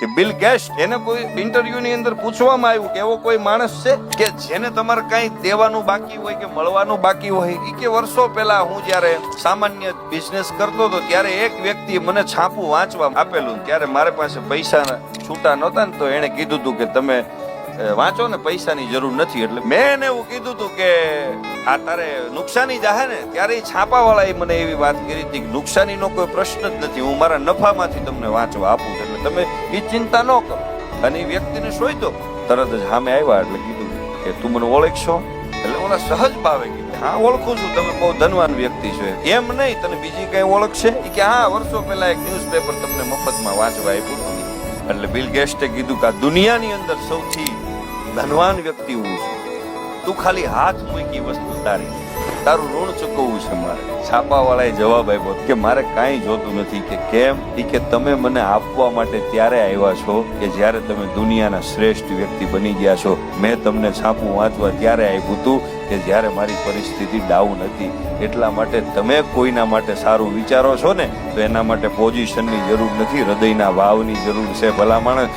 કે bill gates એને કોઈ ઇન્ટરવ્યુ ની અંદર પૂછવામાં આવ્યું કે એવો કોઈ માણસ છે કે જેને તમારે કઈ દેવાનું બાકી હોય કે મળવાનું બાકી હોય. ઈ કે વર્ષો પહેલા હું જયારે સામાન્ય બિઝનેસ કરતો હતો ત્યારે એક વ્યક્તિએ મને છાપું વાંચવા આપેલું. ત્યારે મારે પાસે પૈસા છૂટા નહોતા ને તો એને કીધું હતું કે તમે વાંચો ને, પૈસાની જરૂર નથી. એટલે મેં એને એવું કીધું હતું કે આ તારે નુકસાની જાહે ને. ત્યારે છાપા વાળાએ મને એવી વાત કરી હતી કે નુકસાનીનો કોઈ પ્રશ્ન જ નથી, હું મારા નફામાંથી તમને વાંચવા આપું છું, એટલે તમે એ ચિંતા ન કરો. અને એ વ્યક્તિને શોધ્યો, તરત જ સામે આવ્યા એટલે કીધું કે તું મને ઓળખશો? એટલે ઓલા સહજ ભાવે કીધું હા ઓળખું છું, તમે બહુ ધનવાન વ્યક્તિ છો. એમ નહીં, તને બીજી કઈ ઓળખશે? કે હા, વર્ષો પહેલા એક ન્યૂઝપેપર તમને મફતમાં વાંચવા આપ્યું હતું. એટલે બિલ ગેટ્સે કીધું કે આ દુનિયાની અંદર સૌથી ધનવાન વ્યક્તિ હું છું, તું ખાલી હાથ મૂકી વસ્તુ તારી, તારું ઋણ ચૂકવવું છે મારે. છાપા વાળાએ જવાબ આપ્યો કે મારે કાંઈ જોતું નથી. કે કેમ? કે તમે મને આપવા માટે ત્યારે આવ્યા છો કે જ્યારે તમે દુનિયાના શ્રેષ્ઠ વ્યક્તિ બની ગયા છો. મેં તમને છાપું વાંચવા ત્યારે આપ્યું હતું કે જ્યારે મારી પરિસ્થિતિ ડાઉન હતી. એટલા માટે તમે કોઈના માટે સારું વિચારો છો ને, તો એના માટે પોઝિશનની જરૂર નથી, હૃદયના ભાવની જરૂર છે. ભલા માણસ